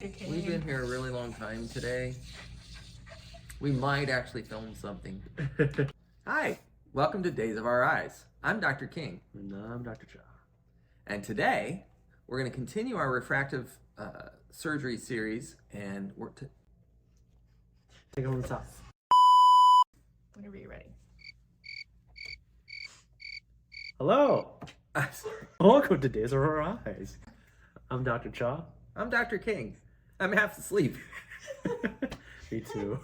We've been here a really long time today. We might actually film something. Hi, welcome to Days of Our Eyes. I'm Dr. King. And I'm Dr. Cha. And today, we're going to continue our refractive surgery series, and we're Take it on the top. Whenever you're ready. Hello. Welcome to Days of Our Eyes. I'm Dr. Cha. I'm Dr. King. I'm half asleep. Me too.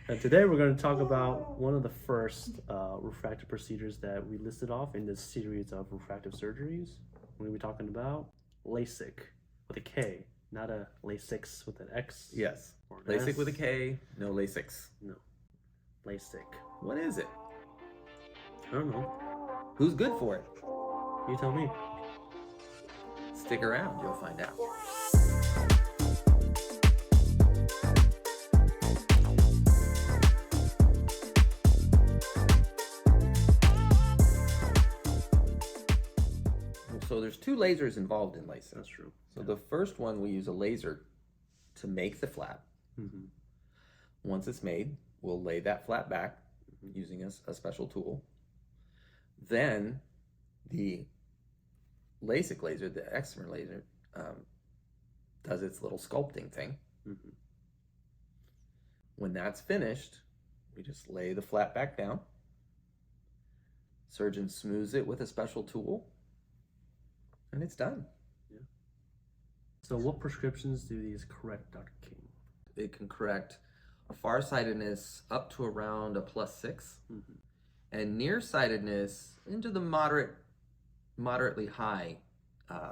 And today we're going to talk about one of the first refractive procedures that we listed off in this series of refractive surgeries. We're going to be talking about LASIK with a K, not a LASIK with an X. Yes. Or an LASIK S. with a K, no LASIKs. No. LASIK. What is it? I don't know. Who's good for it? You tell me. Stick around, you'll find out. So there's two lasers involved in LASIK. That's true. So the first one, we use a laser to make the flap. Mm-hmm. Once it's made, we'll lay that flap back using a special tool. Then the LASIK laser, the excimer laser, does its little sculpting thing. Mm-hmm. When that's finished, we just lay the flap back down. Surgeon smooths it with a special tool, and it's done. Yeah. So what prescriptions do these correct, Dr. King? It can correct a farsightedness up to around a +6, and nearsightedness into the moderately high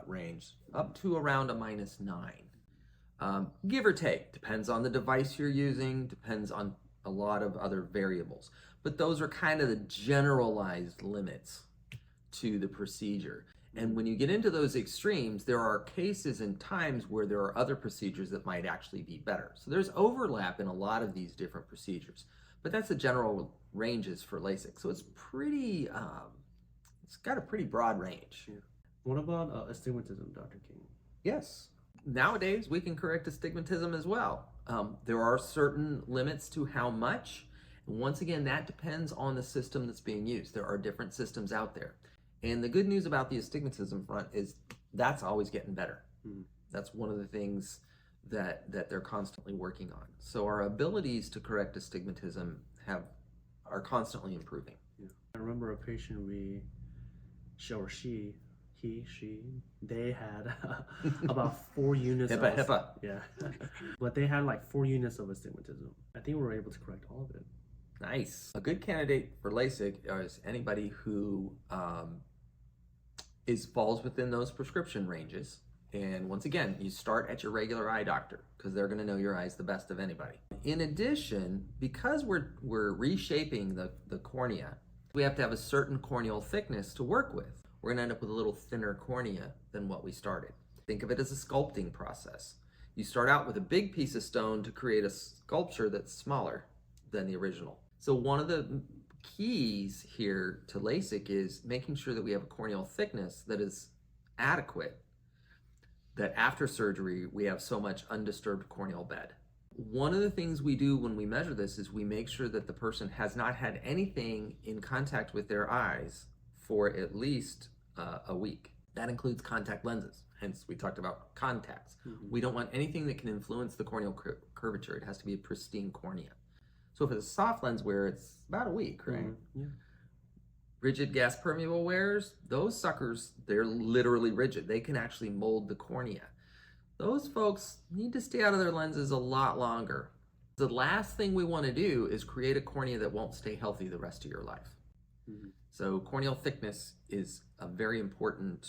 range, up to around a -9. Give or take, depends on the device you're using, depends on a lot of other variables. But those are kind of the generalized limits to the procedure. And when you get into those extremes, there are cases and times where there are other procedures that might actually be better. So there's overlap in a lot of these different procedures, but that's the general ranges for LASIK. So it's pretty, it's got a pretty broad range. Yeah. What about astigmatism, Dr. King? Yes. Nowadays, we can correct astigmatism as well. There are certain limits to how much. And once again, that depends on the system that's being used. There are different systems out there. And the good news about the astigmatism front is that's always getting better. Mm-hmm. That's one of the things that they're constantly working on. So our abilities to correct astigmatism are constantly improving. Yeah. I remember a patient they had about 4 units HIPAA. Yeah. But they had like 4 units of astigmatism. I think we were able to correct all of it. Nice. A good candidate for LASIK is anybody who falls within those prescription ranges. And once again, you start at your regular eye doctor because they're going to know your eyes the best of anybody. In addition, because we're reshaping the cornea, we have to have a certain corneal thickness to work with. We're going to end up with a little thinner cornea than what we started. Think of it as a sculpting process. You start out with a big piece of stone to create a sculpture that's smaller than the original. So one of the keys here to LASIK is making sure that we have a corneal thickness that is adequate, that after surgery we have so much undisturbed corneal bed. One of the things we do when we measure this is we make sure that the person has not had anything in contact with their eyes for at least a week. That includes contact lenses, hence we talked about contacts. Mm-hmm. We don't want anything that can influence the corneal curvature. It has to be a pristine cornea. So if it's a soft lens wear, it's about a week, right? Mm-hmm. Yeah. Rigid gas permeable wears, those suckers, they're literally rigid. They can actually mold the cornea. Those folks need to stay out of their lenses a lot longer. The last thing we want to do is create a cornea that won't stay healthy the rest of your life. Mm-hmm. So corneal thickness is a very important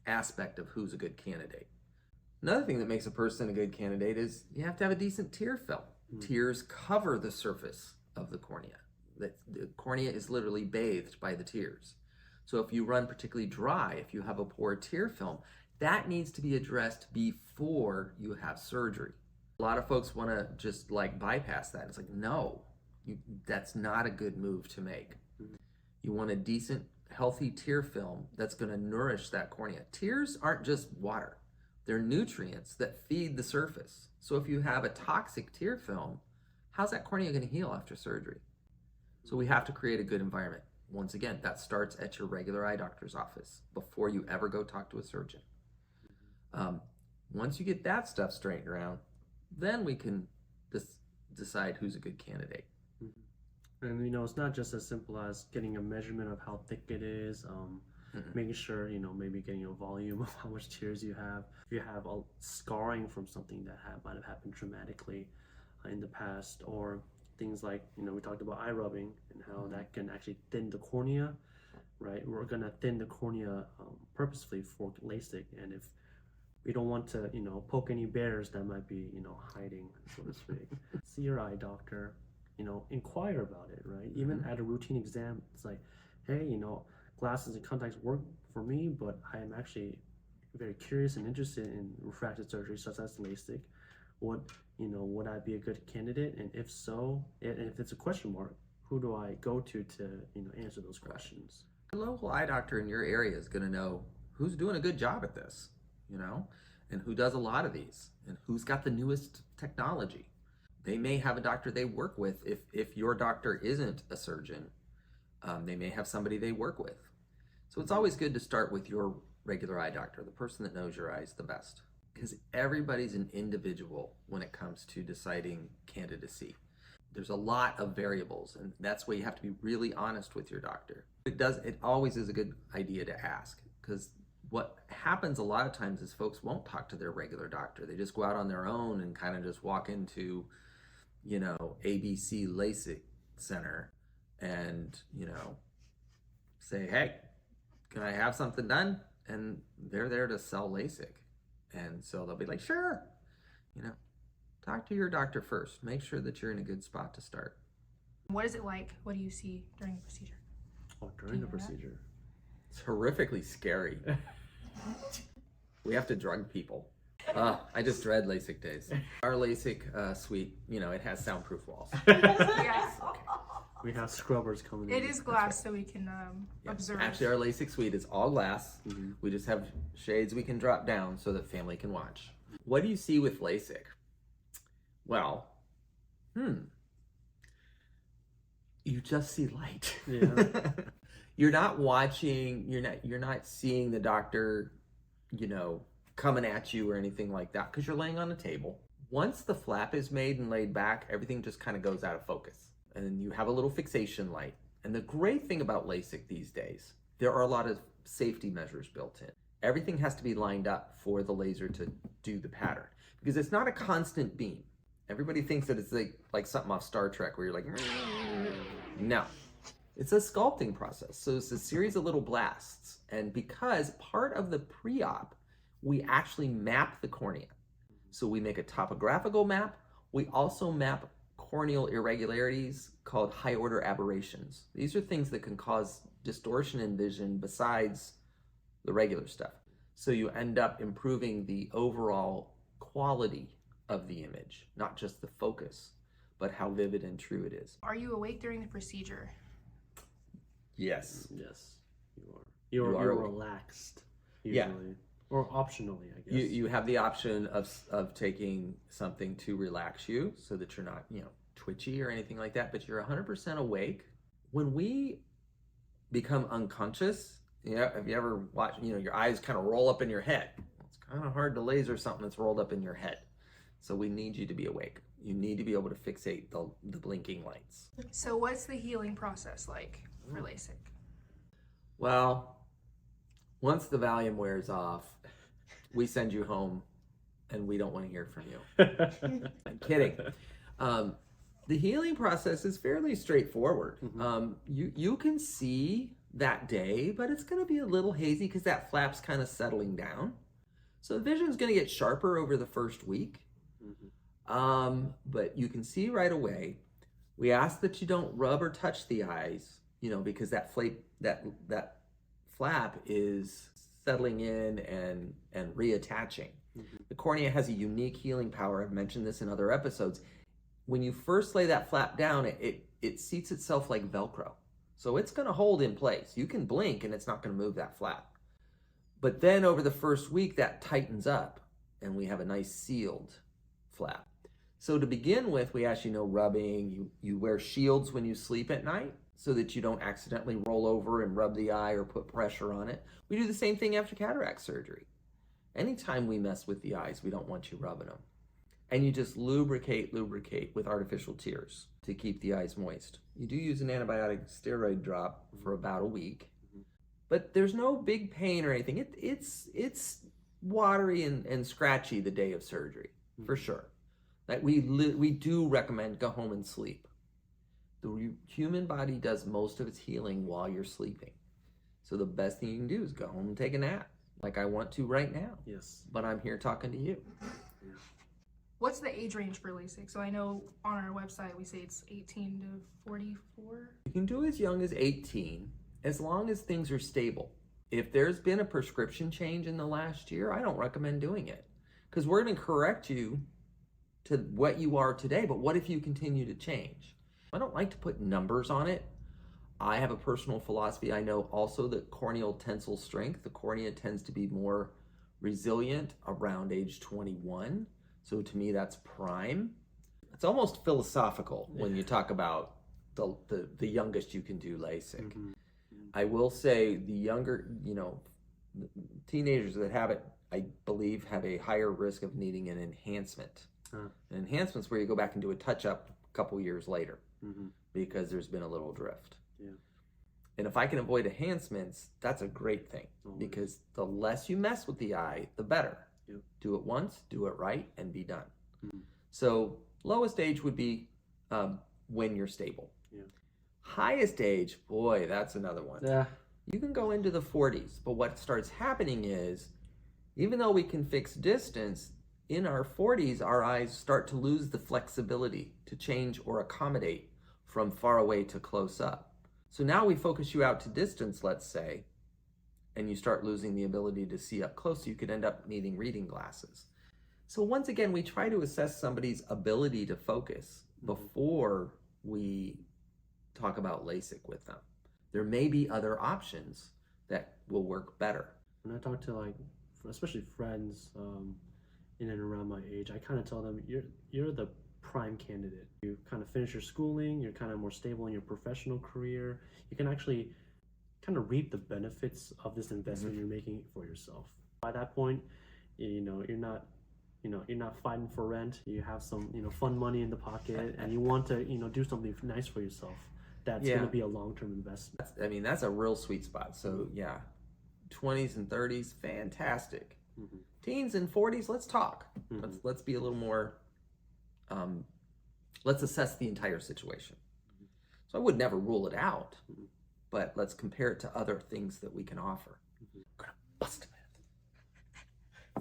aspect of who's a good candidate. Another thing that makes a person a good candidate is you have to have a decent tear film. Mm-hmm. Tears cover the surface of the cornea. The cornea is literally bathed by the tears. So if you run particularly dry, if you have a poor tear film, that needs to be addressed before you have surgery. A lot of folks want to just like bypass that. It's like, no, that's not a good move to make. Mm-hmm. You want a decent, healthy tear film that's going to nourish that cornea. Tears aren't just water. They're nutrients that feed the surface. So if you have a toxic tear film, how's that cornea going to heal after surgery? So we have to create a good environment. Once again, that starts at your regular eye doctor's office before you ever go talk to a surgeon. Once you get that stuff straightened around, then we can decide who's a good candidate. And it's not just as simple as getting a measurement of how thick it is, making sure, maybe getting a volume of how much tears you have. If you have a scarring from something that might have happened traumatically in the past, or things like, we talked about eye rubbing and how that can actually thin the cornea, right? We're gonna thin the cornea purposefully for LASIK, and if we don't want to, poke any bears that might be, hiding, so to speak, see your eye doctor, inquire about it, right? Even at a routine exam, it's like, hey, glasses and contacts work for me, but I am actually very curious and interested in refractive surgery such as LASIK. Would I be a good candidate? And if so, and if it's a question mark, who do I go to answer those questions? The local eye doctor in your area is going to know who's doing a good job at this, and who does a lot of these, and who's got the newest technology. They may have a doctor they work with. If your doctor isn't a surgeon, they may have somebody they work with. So it's always good to start with your regular eye doctor, the person that knows your eyes the best, because everybody's an individual when it comes to deciding candidacy. There's a lot of variables, and that's why you have to be really honest with your doctor. It always is a good idea to ask, because what happens a lot of times is folks won't talk to their regular doctor. They just go out on their own and kind of just walk into, ABC LASIK Center and, say, hey, can I have something done? And they're there to sell LASIK. And so they'll be like, sure, talk to your doctor first. Make sure that you're in a good spot to start. What is it like? What do you see during the procedure? Oh, during the procedure. It's horrifically scary. We have to drug people. I just dread LASIK days. Our LASIK suite, it has soundproof walls. Yes. We have scrubbers coming in. It is glass, so we can observe. Actually, our LASIK suite is all glass. We just have shades we can drop down so that family can watch. What do you see with LASIK? Well, you just see light. Yeah. You're not watching, you're not seeing the doctor, coming at you or anything like that, because you're laying on a table. Once the flap is made and laid back, everything just kind of goes out of focus. And you have a little fixation light. And the great thing about LASIK these days, there are a lot of safety measures built in. Everything has to be lined up for the laser to do the pattern, because it's not a constant beam. Everybody thinks that it's like something off Star Trek where you're like, no. It's a sculpting process. So it's a series of little blasts. And because part of the pre-op, we actually map the cornea. So we make a topographical map. We also map corneal irregularities called high order aberrations. These are things that can cause distortion in vision besides the regular stuff. So you end up improving the overall quality of the image, not just the focus, but how vivid and true it is. Are you awake during the procedure? Yes. Yes, you are. You're relaxed, usually. Yeah. Or optionally, I guess. You have the option of taking something to relax you so that you're not, twitchy or anything like that, but you're 100% awake. When we become unconscious, have you ever watched, your eyes kind of roll up in your head? It's kind of hard to laser something that's rolled up in your head. So we need you to be awake. You need to be able to fixate the blinking lights. So what's the healing process like for LASIK? Well, once the Valium wears off, we send you home and we don't want to hear from you. I'm kidding. The healing process is fairly straightforward. You can see that day, but it's going to be a little hazy because that flap's kind of settling down. So the vision's going to get sharper over the first week. But you can see right away. We ask that you don't rub or touch the eyes, because that flap is settling in and reattaching. The cornea has a unique healing power. I've mentioned this in other episodes. When you first lay that flap down, it seats itself like Velcro. So it's going to hold in place. You can blink and it's not going to move that flap. But then over the first week, that tightens up and we have a nice sealed flap. So to begin with, we ask you no rubbing. You wear shields when you sleep at night so that you don't accidentally roll over and rub the eye or put pressure on it. We do the same thing after cataract surgery. Anytime we mess with the eyes, we don't want you rubbing them. And you just lubricate with artificial tears to keep the eyes moist. You do use an antibiotic steroid drop for about a week, but there's no big pain or anything. It's watery and scratchy the day of surgery, for sure. That we do recommend go home and sleep. The human body does most of its healing while you're sleeping. So the best thing you can do is go home and take a nap, like I want to right now. Yes. But I'm here talking to you. Yeah. What's the age range for LASIK? So I know on our website we say it's 18 to 44. You can do as young as 18, as long as things are stable. If there's been a prescription change in the last year, I don't recommend doing it. Because we're going to correct you to what you are today, but what if you continue to change? I don't like to put numbers on it. I have a personal philosophy. I know also that corneal tensile strength, the cornea tends to be more resilient around age 21. So to me, that's prime. It's almost philosophical when you talk about the youngest you can do LASIK. I will say the younger, teenagers that have it, I believe, have a higher risk of needing an enhancement. An enhancement's where you go back and do a touch-up a couple years later because there's been a little drift. Yeah. And if I can avoid enhancements, that's a great thing because the less you mess with the eye, the better. Yep. Do it once, do it right, and be done. So lowest age would be when you're stable. Yeah. Highest age, boy, that's another one. Yeah. You can go into the 40s, but what starts happening is, even though we can fix distance, in our 40s, our eyes start to lose the flexibility to change or accommodate from far away to close up. So now we focus you out to distance, let's say, and you start losing the ability to see up close, so you could end up needing reading glasses. So once again, we try to assess somebody's ability to focus before we talk about LASIK with them. There may be other options that will work better. When I talk to especially friends in and around my age, I kind of tell them you're the prime candidate. You kind of finish your schooling, you're kind of more stable in your professional career. You can actually kind of reap the benefits of this investment you're making for yourself. By that point, you're not fighting for rent. You have some fun money in the pocket, and you want to do something nice for yourself. That's going to be a long-term investment. That's a real sweet spot. So yeah, 20s and 30s, fantastic. Teens and 40s, let's talk. Let's be a little more. Let's assess the entire situation. So I would never rule it out, but let's compare it to other things that we can offer. We're gonna bust a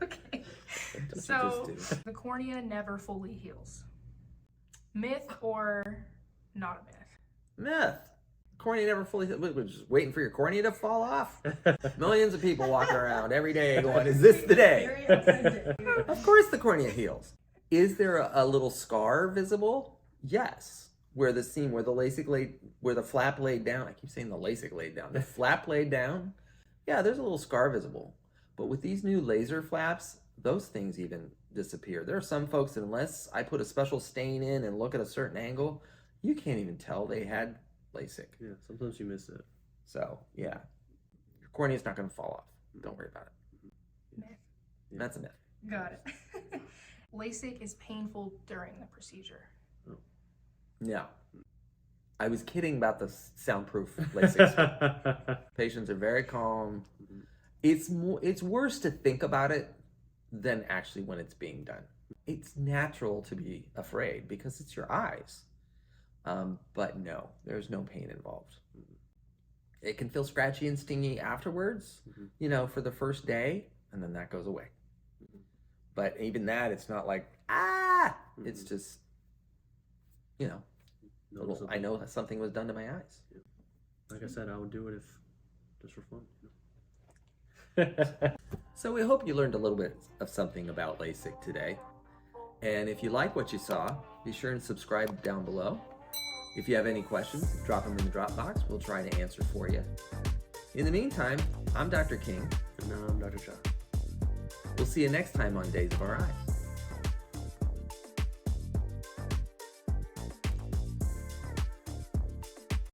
myth. Okay. So the cornea never fully heals. Myth or not a myth? Myth. Cornea never fully. We're just waiting for your cornea to fall off. Millions of people walking around every day going, "Is this the day?" Of course, the cornea heals. Is there a little scar visible? Yes. Where the seam, where the flap laid down. I keep saying the LASIK laid down. The flap laid down. Yeah, there's a little scar visible. But with these new laser flaps, those things even disappear. There are some folks that unless I put a special stain in and look at a certain angle, you can't even tell they had LASIK. Yeah, sometimes you miss it. So, yeah. Your cornea's not going to fall off. Don't worry about it. Myth. Yeah. That's a myth. Got it. LASIK is painful during the procedure. Yeah. I was kidding about the soundproof LASIK. Patients are very calm. It's worse to think about it than actually when it's being done. It's natural to be afraid because it's your eyes. But no, there's no pain involved. It can feel scratchy and stingy afterwards, for the first day, and then that goes away. But even that, it's not like, it's just, I know that something was done to my eyes. Yeah. Like I said, I would do it just for fun. So we hope you learned a little bit of something about LASIK today. And if you like what you saw, be sure and subscribe down below. If you have any questions, drop them in the drop box. We'll try to answer for you. In the meantime, I'm Dr. King. And I'm Dr. Cha. We'll see you next time on Days of Our Eyes.